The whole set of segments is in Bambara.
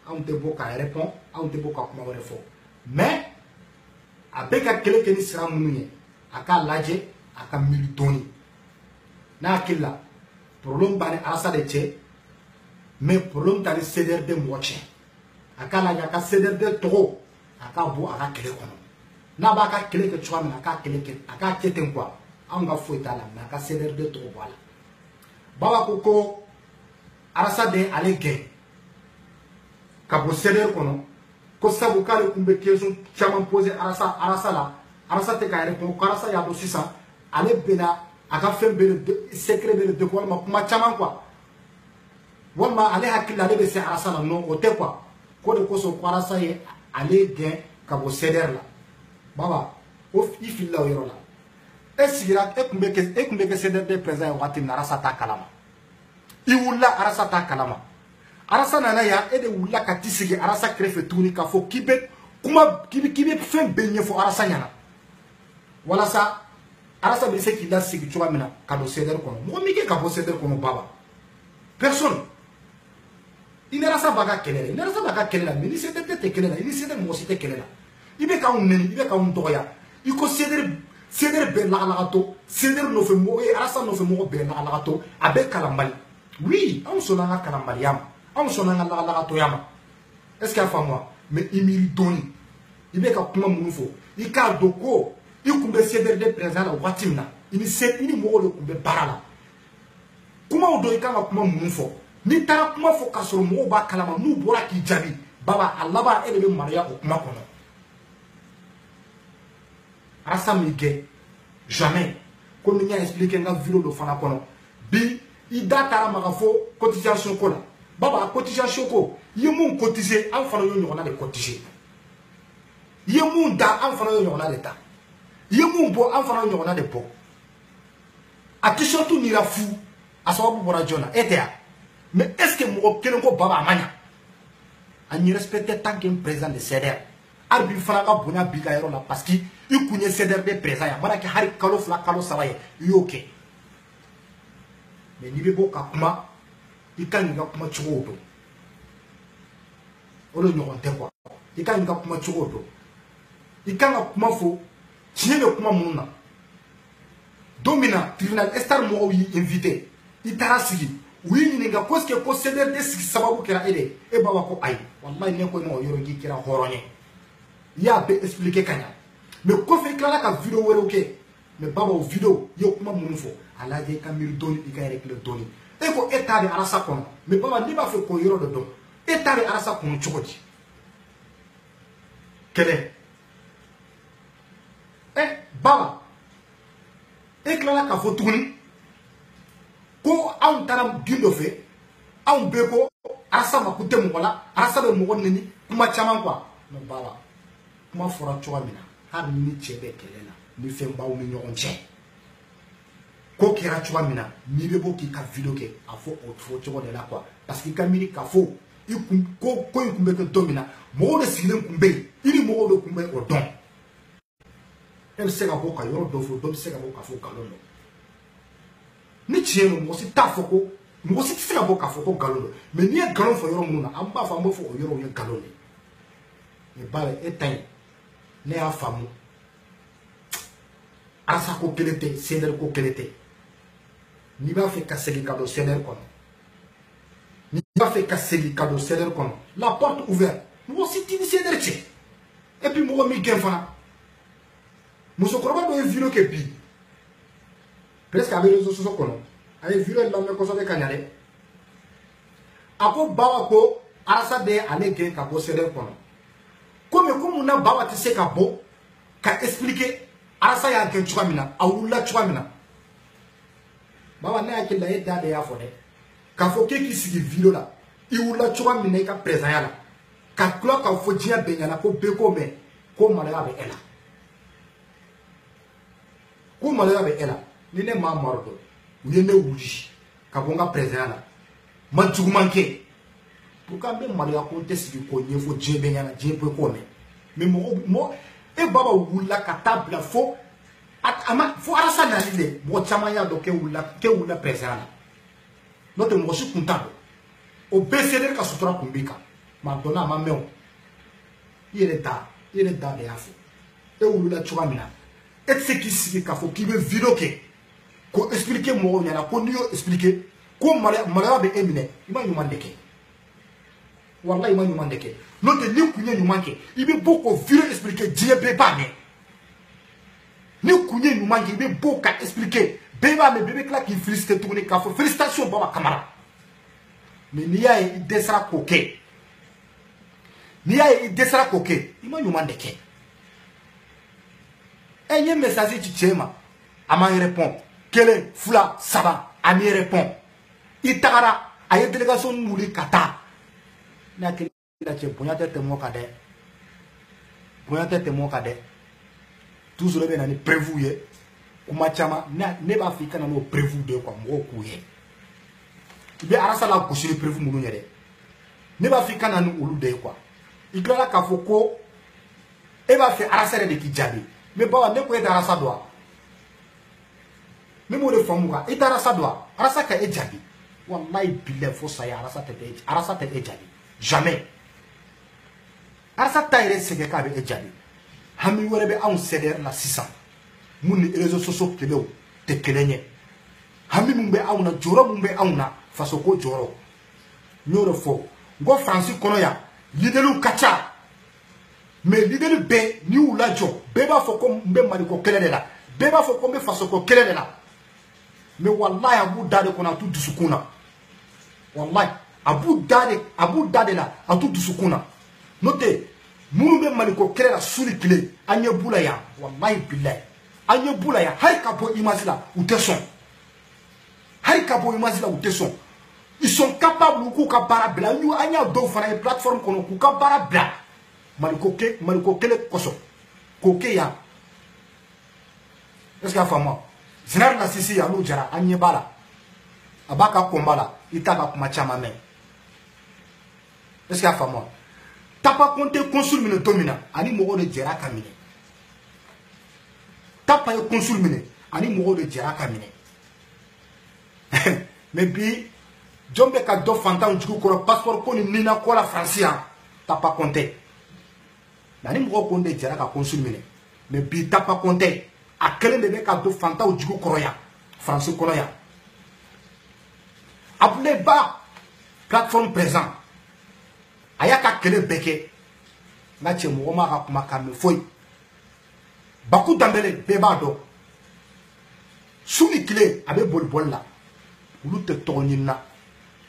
anw tɛ bɔ k'a répond anw tɛ bɔ ka kuma wɛrɛ fɔ mais a bɛ ka kɛlɛ kɛ ni sira minnu ye a k'a lajɛ a ka miiri dɔɔni n'a hakili la problème b'a ni Arasa de cɛ mais problème t'a ni CDRD mɔgɔ cɛ a k'a lajɛ a ka CDRD tɔgɔ a k'a bɔ a ka kɛlɛ kɔnɔ n'a b'a ka kɛlɛ kɛ cogoya min na a k'a kɛlɛ kɛ a k'a kɛ ten quoi anw ka foyi t'a la mais a ka CDRD tɔgɔ bɔ a la Baba ko Arasa de ale gɛn ka bɔ CDR kɔnɔ ko sabu k'ale tun bɛ question caman poser Arasa la Arasa tɛ k'a répondre ko Arasa y'a dɔn sisan ale bɛna a ka fɛn bɛɛ secret bɛɛ de walima kuma caman quoi walima ale hakili la ale bɛ se Arasa la non o tɛ quoi ko de kosɔn ko Arasa ye ale gɛn ka bɔ CDR la Baba o i filila o yɔrɔ la e sigira e kun bɛ kɛ CDR président ye waati min na Arasa t'a kalama i wulila Arasa t'a kalama Arasa nana yan e de wulila ka t'i sigi Arasa kɛrɛfɛ tuguni k'a fɔ k'i bɛ fɛn bɛɛ ɲɛfɔ Arasa ɲɛna walasa Arasa bɛ se k'i lasigi cogoya min na ka don CDR kɔnɔ mɔgɔ min kɛ ka bɔ CDR kɔnɔ Baba personne i ni Arasa b'a ka kɛlɛ la i ni Arasa b'a ka kɛlɛ la mais ni CDR tɛ kɛlɛ la i ni CDR mɔgɔ si tɛ kɛlɛ la i bɛ k'anw nɛni i bɛ k'anw dɔgɔya i ko CDR bɛɛ lagalagatɔ CDR nɔfɛ mɔgɔ ye Arasa nɔfɛ mɔgɔ bɛɛ lagalagatɔ a bɛ kalanbali oui anw sɔnna an ka kalanbaliya ma anw sɔnna an ka lagalagatɔya ma est-ce que a faamu wa mais i miiri dɔɔni i bɛ ka kuma minnu fɔ i k'a dɔn ko i kun bɛ CDRD président la waati min na i ni mɔgɔw de kun bɛ baara la kumaw dɔn i kan ka kuma minnu fɔ n'i taara kuma fɔ k'a sɔrɔ mɔgɔw b'a kalama n'u bɔra k'i jaabi Baba a laban e de bɛ maloya o kuma kɔnɔ Arasa min kɛ jamais comme n y'a expliqué n ka vidéo dɔ fana kɔnɔ bi i da taara ma ka fɔ cotisation ko la Baba cotisation ko i ye mun cotiser an fana y'o ɲɔgɔnna de cotiser i ye mun da an fana y'o ɲɔgɔnna de ta i ye mun bɔ an fana y'o ɲɔgɔnna de bɔ a t-shirt nira fu a sababu bɔra jɔn na e tɛ yan mais est-ce que mɔgɔ kelen ko Baba a ma ɲa a ɲi respecté tant que président de CDR hali bi fana ka bonya bi ka yɔrɔ la parce que i kun ye CDRD président ye a mana kɛ hali kalo 2 kalo 3 ye i y'o kɛ mais n'i bɛ bɔ ka kuma i ka ɲi ka kuma cogo dɔn o de ɲɔgɔn tɛ quoi i ka ɲi ka kuma cogo dɔn i kan ka kuma fɔ tiɲɛ bɛ kuma minnu na don min na tribunal star mɔgɔw y'i invité i taara sigi u y'i ɲininka ko est-ce que ko CDRD sigi sababu kɛra e de e b'a ko ayi walahi ne ko e ma o yɔrɔ k'i kɛra hɔrɔn ye i y'a bɛɛ expliqué ka ɲa mais kɔfɛ i tilala ka vidéo wɛrɛw kɛ mais Baba o vidéo i ye kuma minnu fɔ a lajɛ i ka miiri dɔɔni i ka réfléchir dɔɔni e ko e t'a di Arasa kɔnɔ mais Baba n'i b'a fɛ k'o yɔrɔ dɔ dɔn e t'a di Arasa kɔnɔ cogo di kɛlɛ Baba e tilala k'a fɔ tuguni ko anw taara gin dɔ fɛ anw bɛɛ ko Arasa ma kun tɛ mɔgɔ la Arasa bɛ mɔgɔ nɛni kuma caman quoi mais Baba kuma fɔra cogoya min na hali ni cɛ bɛ kɛlɛ la ni fɛn b'aw ni ɲɔgɔn cɛ ko kɛra cogoya min na n'i bɛ bɔ k'i ka vidéo kɛ a fɔ o fɔ cogo de la quoi parce que i ka miiri k'a fɔ ko in kun bɛ kɛ don min na mɔgɔw de sigilen kun bɛ yen i ni mɔgɔw de kun bɛ o dɔn e bɛ se ka bɔ ka yɔrɔ dɔ fɔ dɔ bɛ se ka bɔ k'a fɔ nkalon don ni tiɲɛ don mɔgɔ si t'a fɔ ko mɔgɔ si tɛ se ka bɔ k'a fɔ ko nkalon don mais n'i ye nkalon fɔ yɔrɔ minnu na an b'a fɔ an b'a fɔ o yɔrɔw ye nkalon de mais Baba e ta in ne y'a faamu Arasa ko kelen tɛ CDR ko kelen tɛ n'i b'a fɛ ka segin ka don CDR kɔnɔ n'i b'a fɛ ka segin ka don CDR kɔnɔ la porte ouverte mɔgɔ si t'i ni CDR cɛ et puis mɔgɔ min gɛn fana musokɔrɔba dɔ ye vidéo kɛ bi presque a bɛ réseaux sociaux kɔnɔ a ye vidéo lamɛn kosɛbɛ ka ɲa dɛ a ko Baba ko Arasa de ye ale gɛn ka bɔ CDR kɔnɔ ko mais ko mun na Baba tɛ se ka bɔ ka expliquer Arasa y'a gɛn cogoya min na a wulila cogoya min na Baba ne hakili la e da de y'a fɔ dɛ k'a fɔ k'e k'i sigi vidéo la i wulila cogoya min na i ka présidenya la ka tila k'a fɔ diɲɛ bɛɛ ɲɛna ko bɛɛ ko mɛn ko maloya bɛ e la ko maloya bɛ e la ni ne maa maro dɔn u ye ne wuli ka bɔ n ka présidenya la ma juguman kɛ pour que an bɛ maloya ko n tɛ sigi k'o ɲɛfɔ diɲɛ bɛɛ ɲɛna diɲɛ bɛɛ k'o mɛn mais mɔgɔ e Baba wulila ka taa bila fo Arasa nali de mɔgɔ caman y'a dɔn k'e wulila président la n'o tɛ mɔgɔ si kun t'a dɔn o bɛɛ CDR ka sutura kun b'i kan Maintenant, ma mère, il est là de l'info. Et où la tu vas mener. Et ce qui signifie qu'il veut vidéo qu'on explique moi, il y a qu'on lui explique comment malheur est éminé. Il m'a demandé que. Wallah, il m'a demandé que. Notre livre qu'on nous manque, il veut beaucoup vidéo expliquer Dieu peut pas mais. Nous qu'on nous manque, il veut beaucoup expliquer. Bébé mais bébé là qui félicite tourner café. Félicitations Baba Camara. Mais il y a des sera coquet. Il y a des sera coquet. Il m'a demandé que. Et il y a un message qui tient à m'y répondre. Quel fula saba à m'y répondre. Il t'a a une délégation mouli kata. N'a qu'il a tient pour y être mon cadet. Pour y être mon cadet. Toujours bien en prévu. Kuma chama ne ba fika na no prévu de quoi mo couiller. Il y a arasa la coucher prévu mon yere. Ne ba fika na no olu de quoi. Il clara ka foko e va faire arasa de ki jabi. Mais bah, ne pouvez pas faire ça. Mais moi, le femme, il t'a ça doit. Arasa ka e jabi. Wallahi billah faut ça ya arasa te e jabi. Jamais. Arasa ta ire se ka be e jabi. Hami wore be on ceder la 600. Mun ni réseaux sociaux kelo te kelenye. Hami mumbe auna joro mumbe auna faso ko joro. Nyoro fo. Ngo Francis kono ya. Lidelu kacha. Mais l'idée be ni ou la jo beba fo ko mbe maliko kele la beba fo ko mbe faso ko kele la mais wallahi abu dade ko na tout dusukuna wallahi abu dade la a tout dusukuna note munu be maliko kele la suri kile anye bula ya wallahi billahi anye bula ya hay ka bo image la ou te son hay ka bo image la ou te son ils sont capables ku ka bara bla ñu anya do fana plateforme kono ku ka bara bla maliko kele koso koke ya est-ce que fama zinar na sisi ya no jara anye bala abaka kombala itaka kuma chama me est-ce que fama tapa konte consul mine domina ani mogo de jara kamine tapa e consul mine ani mogo de jara kamine mais bi jombe ka do fanta unjuko ko passeport ko ni nina ko la francia tapa konte nani moko konde jara ka consul mine mais bi tapa konte a kelen de be ka do fanta o jigo koroya France koroya appelé ba plateforme présent aya ka kelen beke na che mo ma ka kuma ka me foi baku dambele be ba do suni clé abe bol la ulu te tonina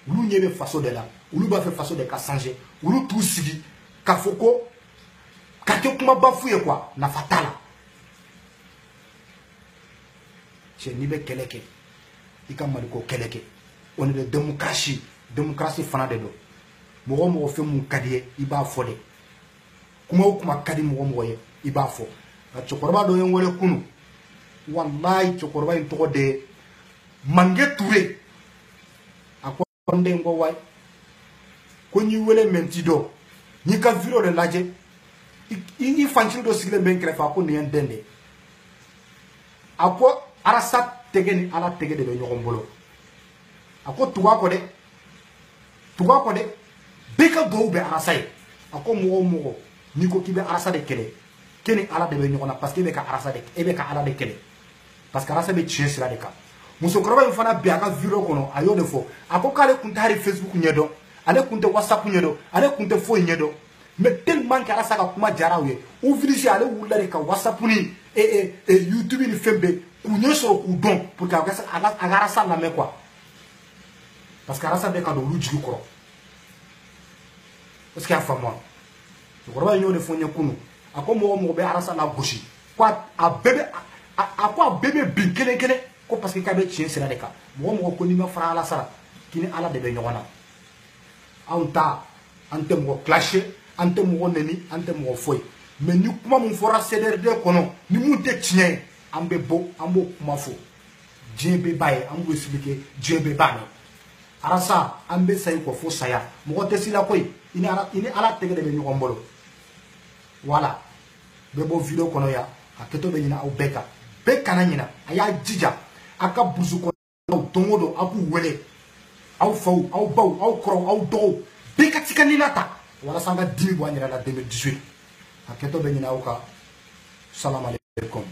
ulu nyebe façon de la ulu ba fait façon de ka changer ulu tout sigi ka foko kake kuma bafouye quoi na fatala c'est nibe keleke ika maliko keleke on est de démocratie fana de do mo fe mu kadiye iba fode kuma kadi mo ye iba fo na chokorba do yen wole kunu wallahi chokorba en to de mange touré akonde ngo way ko ni wele mentido ni ka viro de laje i fanchini do sigile ben krefa ko ni ndende ako arasa tege ni ala tege de be nyogom bolo ako tuwa ko de beka do be arasa yi ako mo ni ko kibe arasa de kele keni ala de be nyogona parce que be ka arasa de e be ka ala de kele parce que arasa be chesira de ka muso kroba en fana biaga viro kono ayo de fo ako kale kuntari Facebook nyedo ale kunte WhatsApp nyedo ale kunte fo nyedo mais tellement que arasa ka kuma jarawe ou virisi ale wulare ka WhatsApp ni YouTube ni fembe kunye so ku don pour que arasa la me quoi parce que arasa be ka do luji ko parce que afamo so ko ba yo de fo nyekunu ako mo be arasa la goshi quoi a bébé bin kele ko parce que ka be chien sira de ka mo ko ni ma fara ala sara kini ala de be nyona anta ante mo clasher ante mo neni ante mo foy mais ni kuma mon fora CDRD kono ni mu te tien ambe bo ambo kuma fo djebe baye ambo expliquer djebe bane arasa ambe say ko fo saya mo te sila koy ini ala tege de be nyoko mbolo voilà be bo video kono ya aketo be nyina au beka na nyina aya jija aka buzu ko tongodo aku wele au fau au bau au kro au do beka tika ninata walasa an ka dimi bɔ an yɛrɛ la 2018 a kɛtɔ bɛ ɲinɛ aw kan salam alaikum